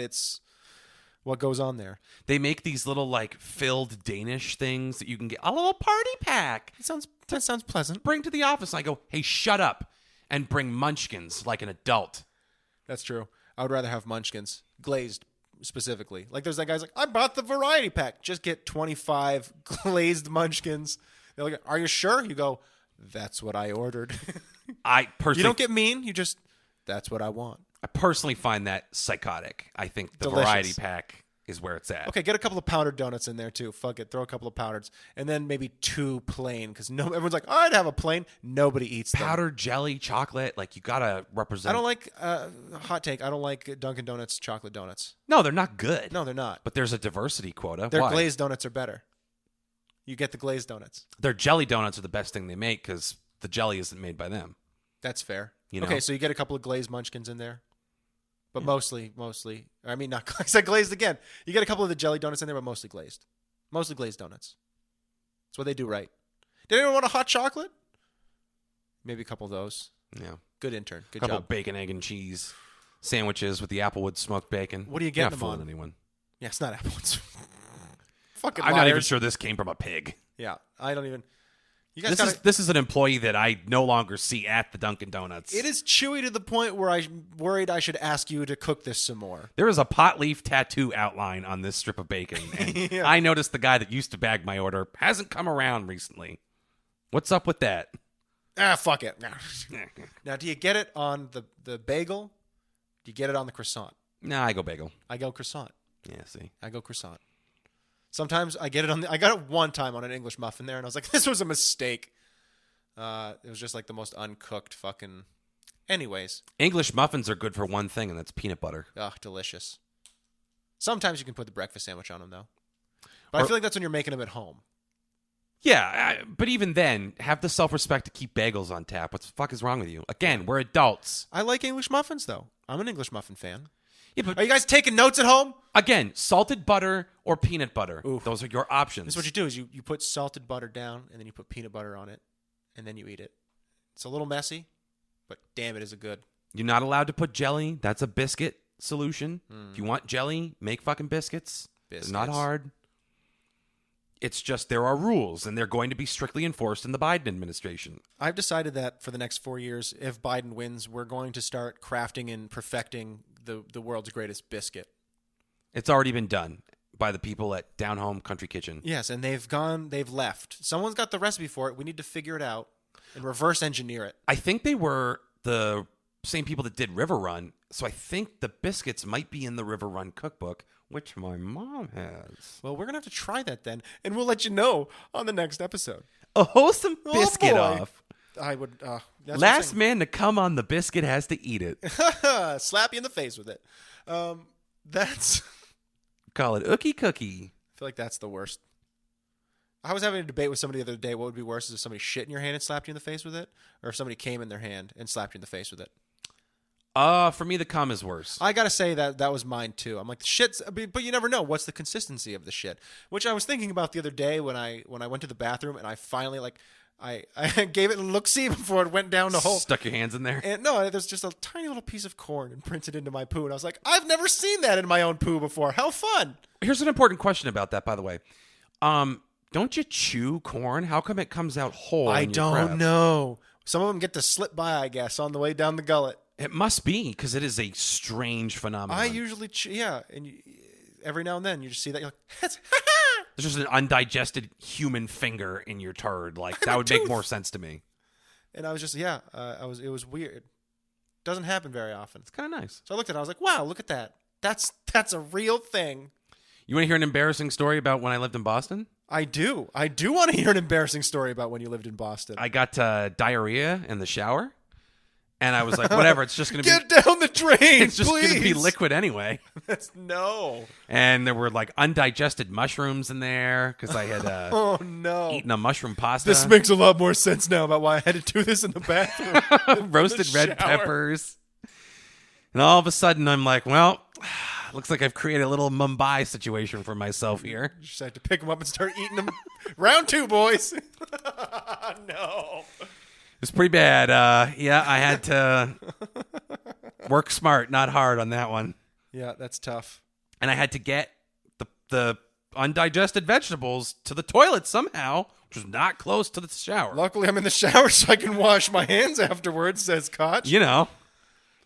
goes on there. They make these little like filled Danish things that you can get, a little party pack. That sounds pleasant. Bring to the office. And I go, hey, shut up, and bring Munchkins like an adult. That's true. I would rather have Munchkins glazed specifically. Like there's that guy's like, I bought the variety pack. Just get 25 glazed Munchkins. They're like, are you sure? You go, that's what I ordered. You don't get mean. You just. That's what I want. I personally find that psychotic. I think the variety pack is where it's at. Okay, get a couple of powdered donuts in there too. Fuck it, throw a couple of powders, and then maybe 2 plain, because everyone's like, I'd have a plain. Nobody eats them. Powdered jelly, chocolate, like you gotta represent. I don't like hot take. I don't like Dunkin' Donuts chocolate donuts. No, they're not good. No, they're not. But there's a diversity quota. Their glazed donuts are better. You get the glazed donuts. Their jelly donuts are the best thing they make because the jelly isn't made by them. That's fair. You know? Okay, so you get a couple of glazed Munchkins in there. But mostly, I mean, not I said glazed again. You get a couple of the jelly donuts in there, but mostly glazed. Mostly glazed donuts. That's what they do right. Did anyone want a hot chocolate? Maybe a couple of those. Yeah. Good intern. Good couple job. Of bacon, egg, and cheese sandwiches with the Applewood smoked bacon. What are you getting them on? Anyone? Yeah, it's not Applewood. Fucking I'm liars. not even sure this came from a pig. Yeah, I don't even. You guys this is an employee that I no longer see at the Dunkin' Donuts. It is chewy to the point where I'm worried I should ask you to cook this some more. There is a pot leaf tattoo outline on this strip of bacon. And yeah. I noticed the guy that used to bag my order hasn't come around recently. What's up with that? Fuck it. Now, do you get it on the bagel? Do you get it on the croissant? No, I go bagel. I go croissant. Yeah, see. I go croissant. Sometimes I get it I got it one time on an English muffin there, and I was like, this was a mistake. It was just like the most uncooked fucking... Anyways. English muffins are good for one thing, and that's peanut butter. Ugh, delicious. Sometimes you can put the breakfast sandwich on them, though. But I feel like that's when you're making them at home. Yeah, but even then, have the self-respect to keep bagels on tap. What the fuck is wrong with you? Again, we're adults. I like English muffins, though. I'm an English muffin fan. Yeah, but are you guys taking notes at home? Again, salted butter or peanut butter. Oof. Those are your options. This is what you do is you put salted butter down, and then you put peanut butter on it, and then you eat it. It's a little messy, but damn, it is a good. You're not allowed to put jelly. That's a biscuit solution. If you want jelly, make fucking biscuits. It's not hard. It's just there are rules, and they're going to be strictly enforced in the Biden administration. I've decided that for the next 4 years, if Biden wins, we're going to start crafting and perfecting the world's greatest biscuit. It's already been done. by the people at Down Home Country Kitchen. Yes, and they've left. Someone's got the recipe for it. We need to figure it out and reverse engineer it. I think they were the same people that did River Run, so I think the biscuits might be in the River Run cookbook, which my mom has. Well, we're going to have to try that then, and we'll let you know on the next episode. A wholesome biscuit off. I would. Last man to come on the biscuit has to eat it. Slap you in the face with it. That's. Call it ookie cookie. I feel like that's the worst. I was having a debate with somebody the other day. What would be worse is if somebody shit in your hand and slapped you in the face with it, or if somebody came in their hand and slapped you in the face with it. For me, the cum is worse. I gotta say that was mine too. I'm like, shit's, but you never know what's the consistency of the shit. Which I was thinking about the other day when I went to the bathroom and I finally I gave it a look-see before it went down the hole. Stuck your hands in there? And no, there's just a tiny little piece of corn imprinted into my poo. And I was like, I've never seen that in my own poo before. How fun. Here's an important question about that, by the way. Don't you chew corn? How come it comes out whole? I don't know. Some of them get to slip by, I guess, on the way down the gullet. It must be, because it is a strange phenomenon. I usually, and every now and then you just see that, you're like, there's just an undigested human finger in your turd. Like, that would make more sense to me. And I was just, it was weird. Doesn't happen very often. It's kind of nice. So I looked at it, I was like, wow, look at that. That's a real thing. You want to hear an embarrassing story about when I lived in Boston? I do want to hear an embarrassing story about when you lived in Boston. I got diarrhea in the shower. And I was like, whatever, it's just going to be... Get down the drain, It's just going to be liquid anyway. No. And there were like undigested mushrooms in there because I had eaten a mushroom pasta. This makes a lot more sense now about why I had to do this in the bathroom. Roasted red peppers. And all of a sudden I'm like, well, looks like I've created a little Mumbai situation for myself here. You just had to pick them up and start eating them. Round 2, boys. No. It's pretty bad. I had to work smart, not hard on that one. Yeah, that's tough. And I had to get the undigested vegetables to the toilet somehow, which was not close to the shower. Luckily, I'm in the shower so I can wash my hands afterwards, says Koch. You know.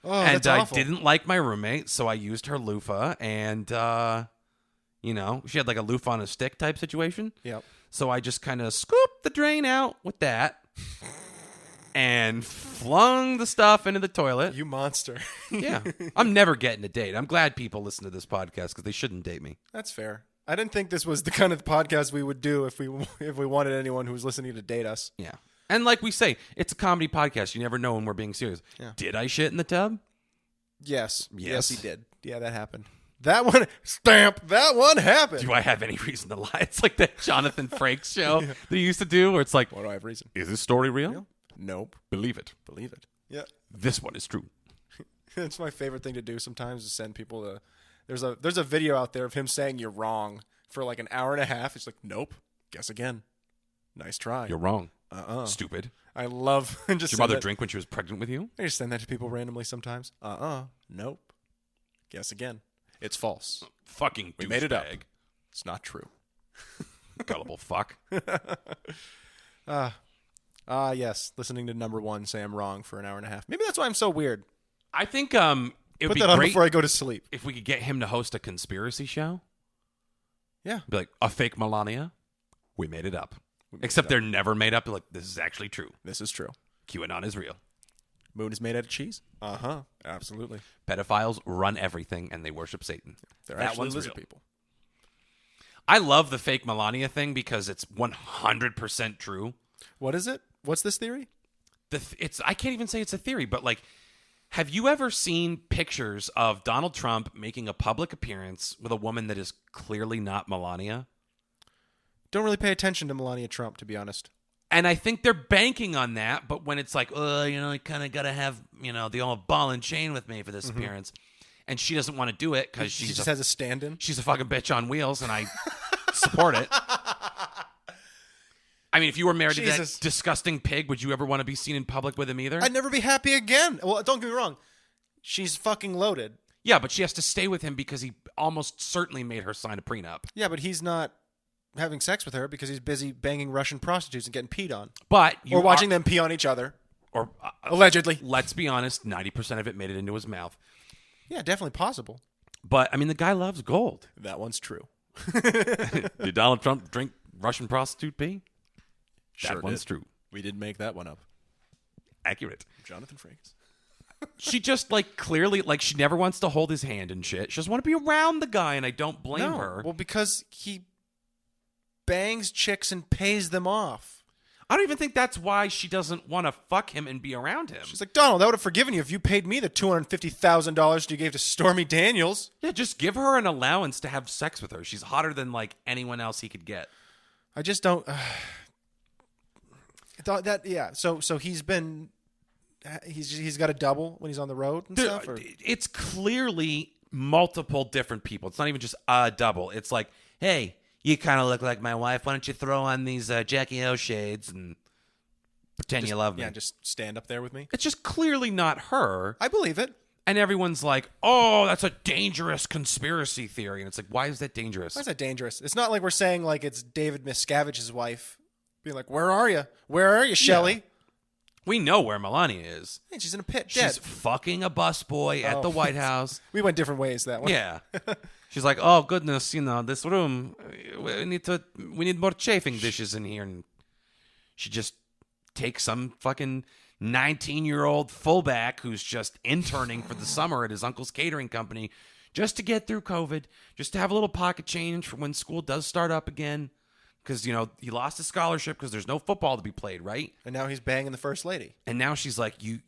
Oh, and that's awful. I didn't like my roommate, so I used her loofah. And, she had like a loofah on a stick type situation. Yep. So I just kind of scooped the drain out with that. And flung the stuff into the toilet. You monster. Yeah. I'm never getting a date. I'm glad people listen to this podcast because they shouldn't date me. That's fair. I didn't think this was the kind of podcast we would do if we wanted anyone who was listening to date us. Yeah. And like we say, it's a comedy podcast. You never know when we're being serious. Yeah. Did I shit in the tub? Yes. Yes. Yes, he did. Yeah, that happened. That one, stamp, that one happened. Do I have any reason to lie? It's like that Jonathan Frakes show that he used to do where it's like, what do I have reason? Is this story real? Real? Nope. Believe it. Believe it. Yeah. This one is true. It's my favorite thing to do sometimes is send people to... There's a video out there of him saying you're wrong for like an hour and a half. It's like, nope. Guess again. Nice try. You're wrong. Stupid. I love... Did your mother drink when she was pregnant with you? I just send that to people randomly sometimes. Nope. Guess again. It's false. Fucking We made it up. bag. It's not true. Gullible fuck. Yes. Listening to number one say I'm wrong for an hour and a half. Maybe that's why I'm so weird. I think it would Put be that on great before I go to sleep. if we could get him to host a conspiracy show. Yeah. Be like, a fake Melania? We made it up. Except they're never made up. They're like, this is actually true. This is true. QAnon is real. Moon is made out of cheese? Absolutely. Pedophiles run everything and they worship Satan. They're That actually one's lizard real. people. I love the fake Melania thing because it's 100% true. What is it? What's this theory? I can't even say it's a theory, but like, have you ever seen pictures of Donald Trump making a public appearance with a woman that is clearly not Melania? Don't really pay attention to Melania Trump, to be honest. And I think they're banking on that, but when it's like, I kind of got to have, the old ball and chain with me for this appearance. And she doesn't want to do it because she just has a stand-in. She's a fucking bitch on wheels, and I support it. I mean, if you were married to that disgusting pig, would you ever want to be seen in public with him either? I'd never be happy again. Well, don't get me wrong. She's fucking loaded. Yeah, but she has to stay with him because he almost certainly made her sign a prenup. Yeah, but he's not having sex with her because he's busy banging Russian prostitutes and getting peed on. But or watching them pee on each other. Or allegedly. Let's be honest, 90% of it made it into his mouth. Yeah, definitely possible. But, I mean, the guy loves gold. That one's true. Did Donald Trump drink Russian prostitute pee? Sure That one's did. true. We did make that one up. Accurate. Jonathan Frakes. She just, like, clearly, like, she never wants to hold his hand and shit. She doesn't want to be around the guy, and I don't blame her. Well, because he bangs chicks and pays them off. I don't even think that's why she doesn't want to fuck him and be around him. She's like, Donald, I would have forgiven you if you paid me the $250,000 you gave to Stormy Daniels. Yeah, just give her an allowance to have sex with her. She's hotter than, like, anyone else he could get. I just don't. So he's been. He's got a double when he's on the road and stuff. Or? It's clearly multiple different people. It's not even just a double. It's like, hey, you kind of look like my wife. Why don't you throw on these Jackie O shades and pretend you love me? Yeah, just stand up there with me. It's just clearly not her. I believe it. And everyone's like, oh, that's a dangerous conspiracy theory. And it's like, why is that dangerous? Why is that dangerous? It's not like we're saying like it's David Miscavige's wife being like, where are you? Where are you, Shelley? Yeah. We know where Melania is. Hey, she's in a pit, She's dead. fucking a busboy at the White House. We went different ways that one. Yeah. She's like, oh, goodness, this room, we need more chafing dishes in here. And she just takes some fucking 19-year-old fullback who's just interning for the summer at his uncle's catering company just to get through COVID, just to have a little pocket change for when school does start up again. Because, he lost his scholarship because there's no football to be played, right? And now he's banging the first lady. And now she's like, you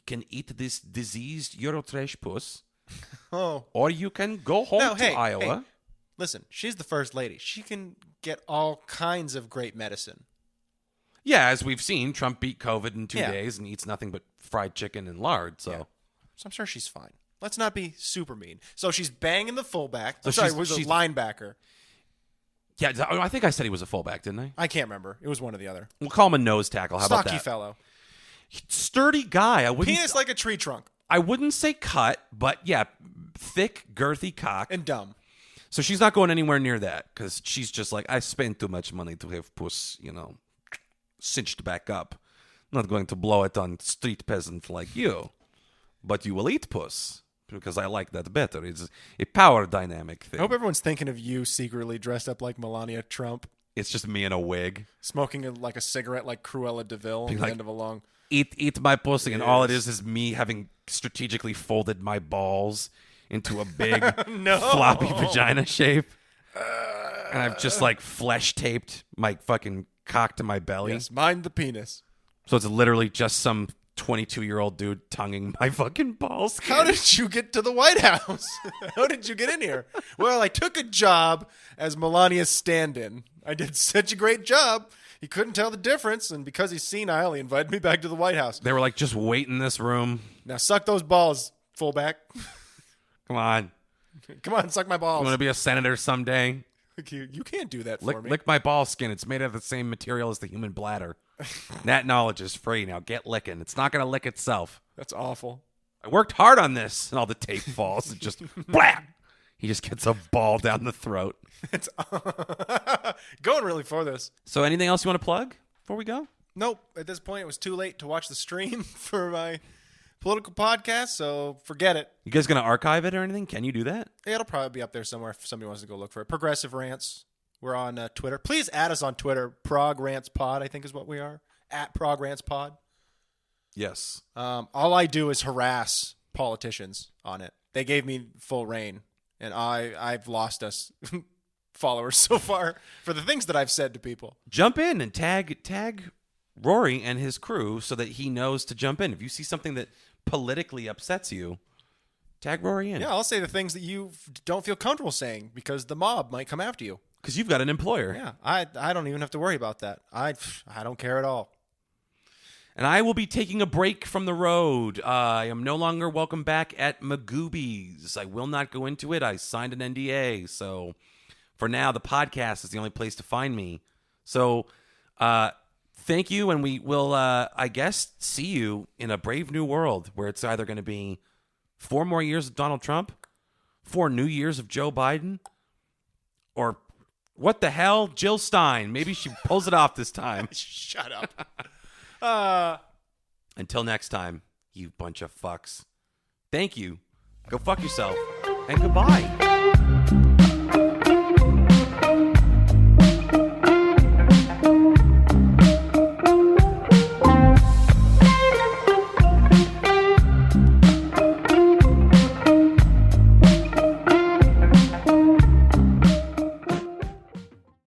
can eat this diseased Eurotrash puss. Oh. Or you can go home to Iowa. Hey, listen, she's the first lady. She can get all kinds of great medicine. Yeah, as we've seen, Trump beat COVID in 2 days and eats nothing but fried chicken and lard. So I'm sure she's fine. Let's not be super mean. So she's banging the fullback. So it was a linebacker. Yeah, I think I said he was a fullback, didn't I? I can't remember. It was one or the other. We'll call him a nose tackle. How about that? Stocky fellow. Sturdy guy. Penis like a tree trunk. I wouldn't say cut, but yeah, thick, girthy cock. And dumb. So she's not going anywhere near that because she's just like, I spent too much money to have puss, cinched back up. I'm not going to blow it on street peasant like you, but you will eat puss. Because I like that better. It's a power dynamic thing. I hope everyone's thinking of you secretly dressed up like Melania Trump. It's just me in a wig. Smoking like a cigarette like Cruella DeVille at the end of a long... Eat my pussy. And all it is me having strategically folded my balls into a big floppy vagina shape. And I've just like flesh taped my fucking cock to my belly. Yes, mind the penis. So it's literally just some 22-year-old dude tonguing my fucking balls. How did you get to the White House? How did you get in here? Well, I took a job as Melania's stand-in. I did such a great job. He couldn't tell the difference, and because he's senile, he invited me back to the White House. They were like, just wait in this room. Now suck those balls, fullback. Come on. Come on, suck my balls. You want to be a senator someday? You can't do that for me. Lick my ball skin. It's made of the same material as the human bladder. That knowledge is free. Now get licking. It's not going to lick itself. That's awful. I worked hard on this. And all the tape falls. And just, blah! He just gets a ball down the throat. It's going really for this. So anything else you want to plug before we go? Nope. At this point, it was too late to watch the stream for my political podcast, so forget it. You guys going to archive it or anything? Can you do that? Yeah, it'll probably be up there somewhere if somebody wants to go look for it. Progressive Rants. We're on Twitter. Please add us on Twitter. Prog Rants Pod, I think is what we are. At Prog Rants Pod. Yes. All I do is harass politicians on it. They gave me full reign, and I've lost us followers so far for the things that I've said to people. Jump in and tag Rory and his crew so that he knows to jump in. If you see something that politically upsets you, tag Rory in. Yeah, I'll say the things that you don't feel comfortable saying because the mob might come after you. Because you've got an employer. Yeah, I don't even have to worry about that. I don't care at all. And I will be taking a break from the road. I am no longer welcome back at Magoobies. I will not go into it. I signed an NDA. So for now, the podcast is the only place to find me. So thank you. And we will, I guess, see you in a brave new world where it's either going to be 4 more years of Donald Trump, 4 new years of Joe Biden, or what the hell, Jill Stein. Maybe she pulls it off this time. Shut up. Until next time, you bunch of fucks. Thank you. Go fuck yourself. And goodbye.